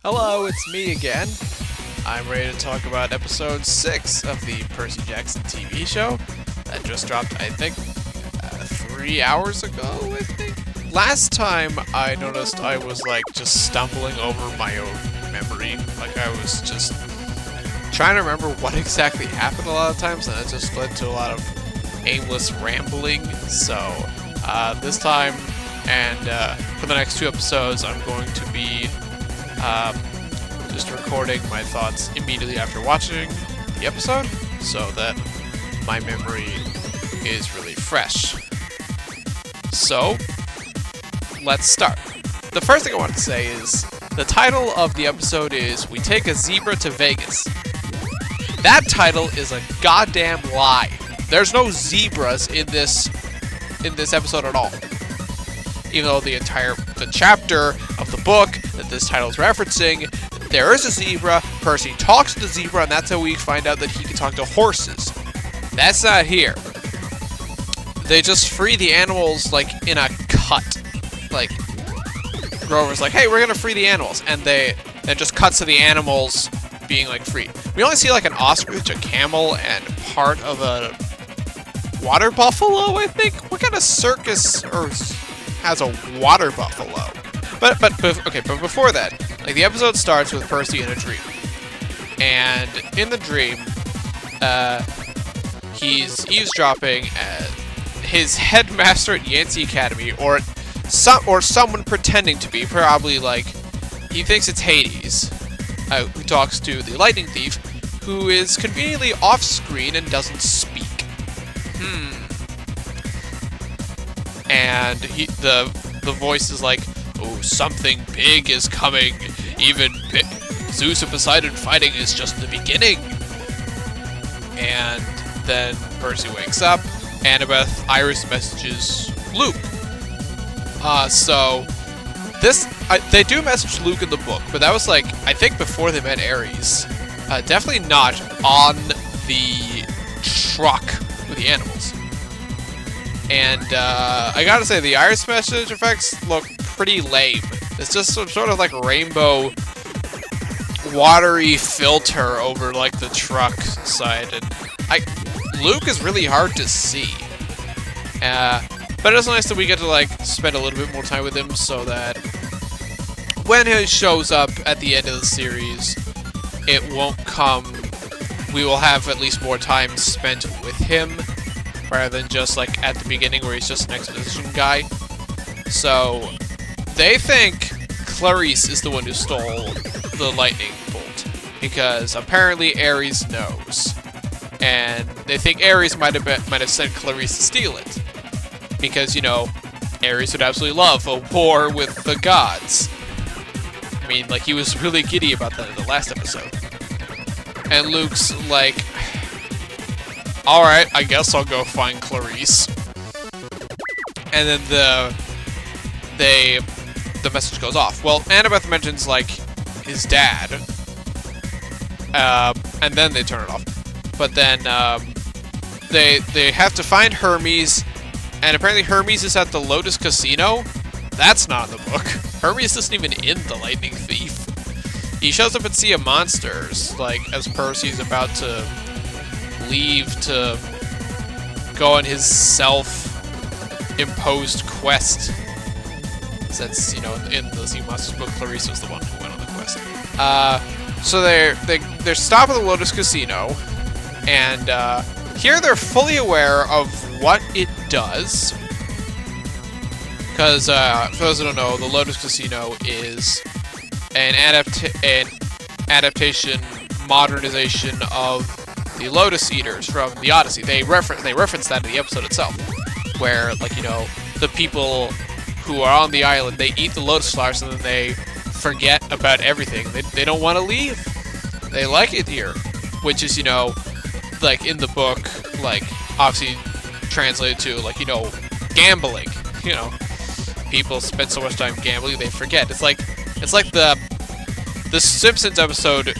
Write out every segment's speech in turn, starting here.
Hello, it's me again. I'm ready to talk about episode 6 of the Percy Jackson TV show that just dropped, I think, 3 hours ago, I think? Last time I noticed I was, just stumbling over my own memory. I was just trying to remember what exactly happened a lot of times, and it just led to a lot of aimless rambling. So, this time, and for the next 2 episodes, I'm going to be just recording my thoughts immediately after watching the episode, so that my memory is really fresh. So, let's start. The first thing I want to say is, the title of the episode is, We Take a Zebra to Vegas. That title is a goddamn lie. There's no zebras in this episode at all. Even though the chapter of the book that this title is referencing, there is a zebra, Percy talks to the zebra, and that's how we find out that he can talk to horses. That's not here. They just free the animals, in a cut. Grover's like, hey, we're gonna free the animals, and then just cuts to the animals being, freed. We only see, an ostrich, a camel, and part of a water buffalo, I think? What kind of circus has a water buffalo? But before that, the episode starts with Percy in a dream. And in the dream, he's eavesdropping at his headmaster at Yancey Academy, or someone pretending to be, probably, he thinks it's Hades, who talks to the lightning thief, who is conveniently off-screen and doesn't speak. And the voice is like, oh, something big is coming. Even Zeus and Poseidon fighting is just the beginning. And then Percy wakes up. Annabeth, Iris messages Luke. They do message Luke in the book, but that was I think before they met Ares. Definitely not on the truck with the animals. And I gotta say, the Iris message effects look pretty lame. It's just some sort of rainbow watery filter over the truck side, and Luke is really hard to see. But it's nice that we get to spend a little bit more time with him, so that when he shows up at the end of the series, it won't come. We will have at least more time spent with him, rather than just at the beginning where he's just an exposition guy. So they think Clarice is the one who stole the lightning bolt, because apparently Ares knows, and they think Ares might have sent Clarice to steal it, because Ares would absolutely love a war with the gods. I mean, he was really giddy about that in the last episode. And Luke's like, alright, I guess I'll go find Clarice. And then the message goes off. Well, Annabeth mentions, his dad. And then they turn it off. But then, they have to find Hermes, and apparently Hermes is at the Lotus Casino. That's not in the book. Hermes isn't even in the Lightning Thief. He shows up at Sea of Monsters, as Percy's about to leave to go on his self-imposed quest. Since, in the Sea of Monsters book, Clarice was the one who went on the quest. So they're stopped at the Lotus Casino, and here they're fully aware of what it does. Because, for those who don't know, the Lotus Casino is an adaptation, modernization of the Lotus Eaters from the Odyssey. They reference that in the episode itself, where, the people who are on the island, they eat the lotus flowers and then they forget about everything. They don't want to leave. They like it here, which is, in the book, obviously translated to, gambling, People spend so much time gambling, they forget. It's like the Simpsons episode,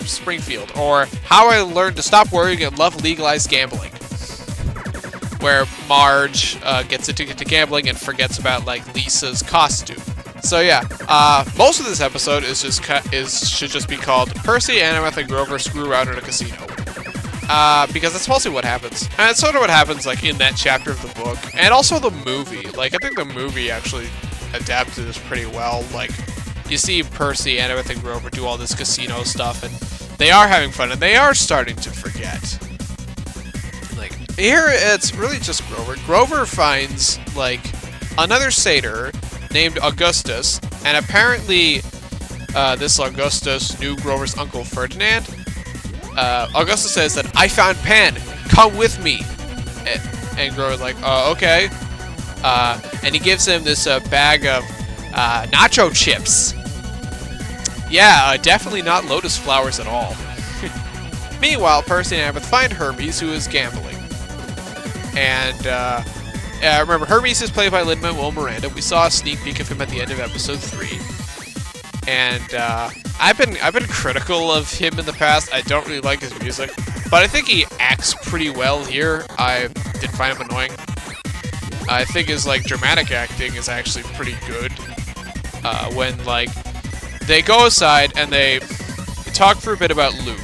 $Springfield, or How I Learned to Stop Worrying and Love Legalized Gambling, where Marge gets addicted to gambling and forgets about Lisa's costume. So yeah, most of this episode should just be called Percy, Annabeth, and Grover screw around in a casino. Because that's mostly what happens. And it's sort of what happens, like, in that chapter of the book. And also the movie. Like, I think the movie actually adapted this pretty well. Like, you see Percy, Annabeth, and Grover do all this casino stuff, and they are having fun, and they are starting to forget. Like, here, it's really just Grover. Grover finds, like, another satyr named Augustus, and apparently, this Augustus knew Grover's uncle Ferdinand. Augustus says that, "I found Pan, come with me." And Grover's like, okay. And he gives him this bag of nacho chips. Yeah, definitely not lotus flowers at all. Meanwhile, Percy and Annabeth find Hermes, who is gambling. And remember, Hermes is played by Lin-Manuel Miranda. We saw a sneak peek of him at the end of episode 3. And I've been critical of him in the past. I don't really like his music, but I think he acts pretty well here. I didn't find him annoying. I think his like dramatic acting is actually pretty good. When like they go aside and they talk for a bit about Luke,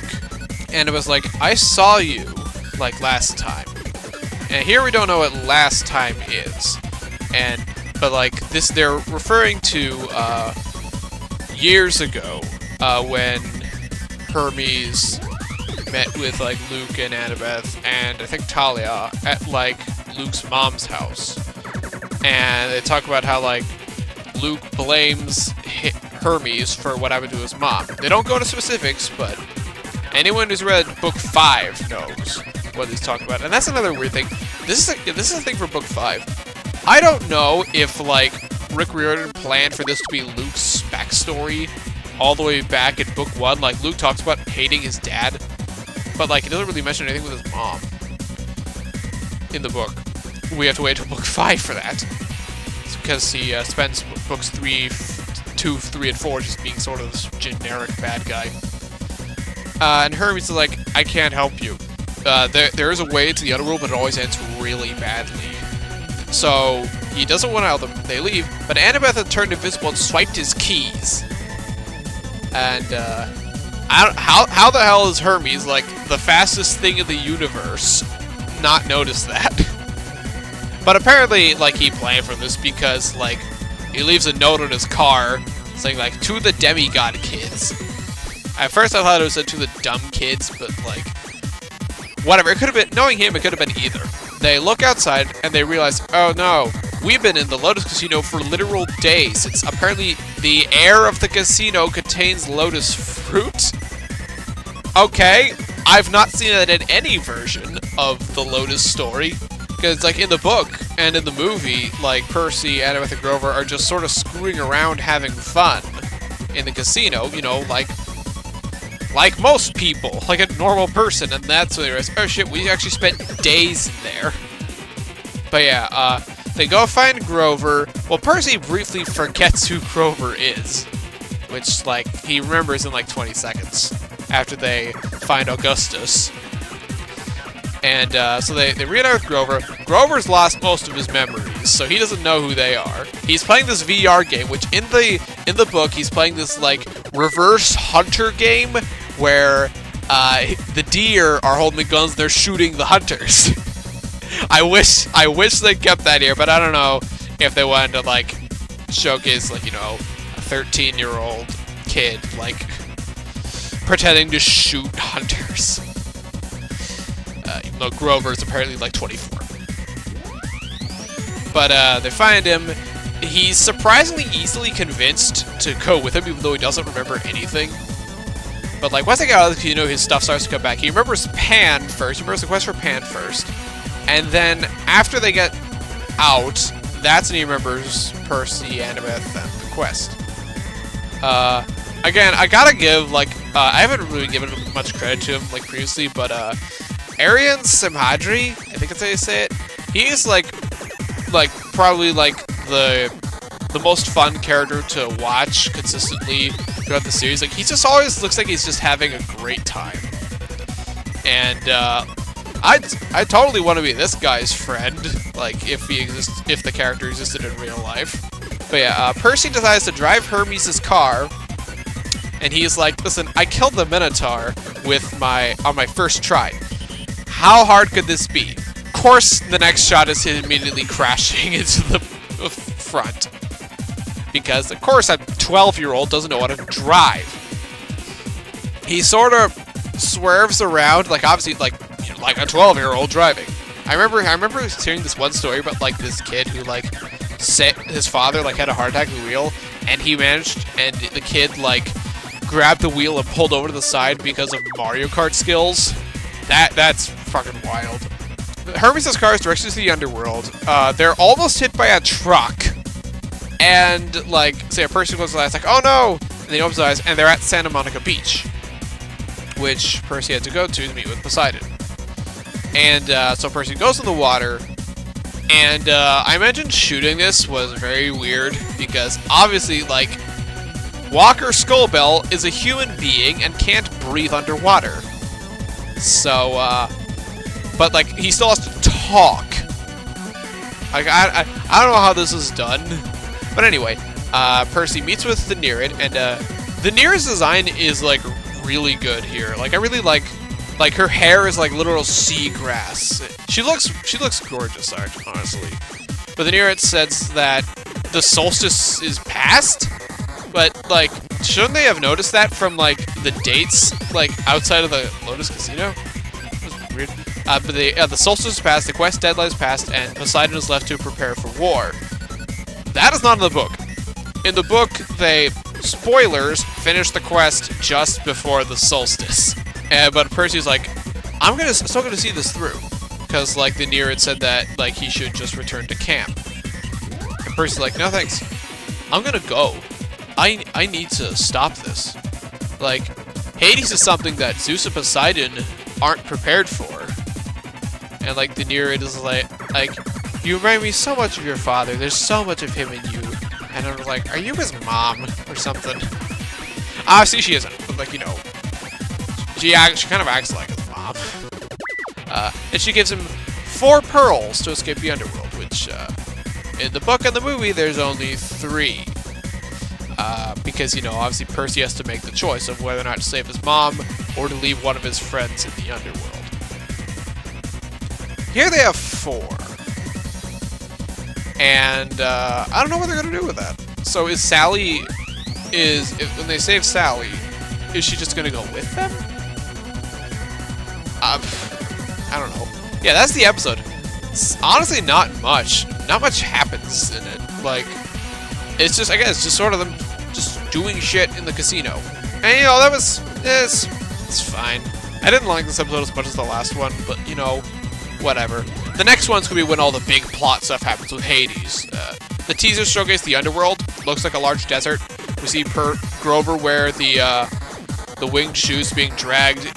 and it was like, I saw you like last time, and here we don't know what last time is, but like this they're referring to years ago when Hermes met with like Luke and Annabeth and I think Talia at like Luke's mom's house, and they talk about how like Luke blames Hermes for what happened to his mom. They don't go into specifics, but anyone who's read book 5 knows what he's talking about. And that's another weird thing. This is a thing for book 5. I don't know if like Rick Riordan planned for this to be Luke's backstory all the way back in book 1. Like Luke talks about hating his dad, but like he doesn't really mention anything with his mom in the book. We have to wait till book 5 for that, because he spends books 2, 3, and 4 just being sort of this generic bad guy. And Hermes is like, I can't help you. There is a way to the underworld, but it always ends really badly. So he doesn't want to help them. They leave, but Annabeth had turned invisible and swiped his keys. And how the hell is Hermes, like the fastest thing in the universe, not notice that? But apparently, like, he planned for this because, like, he leaves a note on his car saying, like, to the demigod kids. At first I thought it was to the dumb kids, but, like, whatever. It could have been, knowing him, it could have been either. They look outside and they realize, oh no, we've been in the Lotus Casino for literal days. It's apparently the air of the casino contains lotus fruit. Okay, I've not seen that in any version of the Lotus story. Because, like, in the book and in the movie, like, Percy, Annabeth, and Grover are just sort of screwing around having fun in the casino, you know, like most people, like a normal person, and that's what they realize, oh shit, we actually spent days in there. But yeah, they go find Grover. Well, Percy briefly forgets who Grover is, which, like, he remembers in, like, 20 seconds after they find Augustus. And so they reunite with Grover. Grover's lost most of his memories, so he doesn't know who they are. He's playing this VR game, which in the book he's playing this like reverse hunter game where the deer are holding the guns, they're shooting the hunters. I wish they kept that here, but I don't know if they wanted to like showcase like, you know, a 13-year-old kid like pretending to shoot hunters. Even though Grover's apparently like 24. But they find him. He's surprisingly easily convinced to go with him, even though he doesn't remember anything. But like once they get out of the casino, his stuff starts to come back. He remembers Pan first. He remembers the quest for Pan first. And then after they get out, that's when he remembers Percy, Annabeth, and the quest. Again, I gotta give, like, I haven't really given him much credit to him, like, previously, but, Arian Simhadri, I think that's how you say it, he's, like, probably, like, the most fun character to watch consistently throughout the series. Like, he just always looks like he's just having a great time. And, I totally want to be this guy's friend, like, if the character existed in real life. But yeah, Percy decides to drive Hermes' car, and he's like, listen, I killed the Minotaur on my first try. How hard could this be? Of course, the next shot is him immediately crashing into the front. Because, of course, a 12-year-old doesn't know how to drive. He sort of swerves around, like, obviously, like a 12-year-old driving. I remember hearing this one story about, like, this kid who, like, his father, like, had a heart attack at the wheel, and he managed, and the kid, like, grabbed the wheel and pulled over to the side because of Mario Kart skills. That's fucking wild. Hermes' car is directed to the underworld. They're almost hit by a truck. And, like, say a person goes to the eyes, like, oh no! And they open his eyes, and they're at Santa Monica Beach, which Percy had to go to meet with Poseidon. And so Percy goes in the water, and I imagine shooting this was very weird, because obviously, like, Walker Skullbell is a human being and can't breathe underwater. So, but, like, he still has to talk. Like, I don't know how this is done. But anyway, Percy meets with the Nereid, and the Nereid's design is, like, really good here. Like, I really like her hair is like literal seagrass. She looks gorgeous, honestly. But the Nereid says that the solstice is past, but, like, shouldn't they have noticed that from, like, the dates, like, outside of the Lotus Casino? That's weird. But the solstice is past, the quest deadline is past, and Poseidon is left to prepare for war. That is not in the book. In the book, they, spoilers, finish the quest just before the solstice. But Percy's like, I'm still gonna see this through. Because, like, the Nereid said that, like, he should just return to camp. And Percy's like, no thanks. I'm gonna go. I need to stop this. Like, Hades is something that Zeus and Poseidon aren't prepared for. And, like, the Nereid is like, you remind me so much of your father. There's so much of him in you. And I'm like, are you his mom or something? Obviously she isn't, but, like, you know, she kind of acts like his mom. And she gives him 4 pearls to escape the underworld, which, in the book and the movie, there's only 3. Because, you know, obviously Percy has to make the choice of whether or not to save his mom or to leave one of his friends in the underworld. Here they have 4. And, I don't know what they're gonna do with that. So is Sally, when they save Sally, is she just gonna go with them? I don't know. Yeah, that's the episode. It's honestly not much. Not much happens in it. Like, it's just, I guess, just sort of them just doing shit in the casino. And, you know, it's fine. I didn't like this episode as much as the last one, but, you know, whatever. The next one's gonna be when all the big plot stuff happens with Hades. The teaser showcase the underworld. Looks like a large desert. We see Grover wear the winged shoes being dragged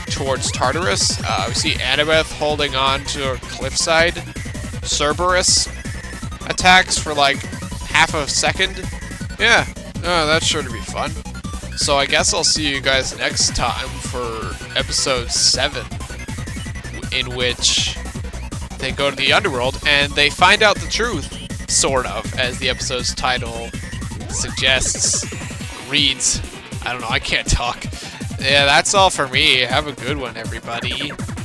towards Tartarus. We see Annabeth holding on to a cliffside. Cerberus attacks for like half a second. Yeah, that's sure to be fun. So I guess I'll see you guys next time for episode 7, in which they go to the underworld and they find out the truth, sort of, as the episode's title suggests, reads. I don't know, I can't talk. Yeah, that's all for me. Have a good one, everybody.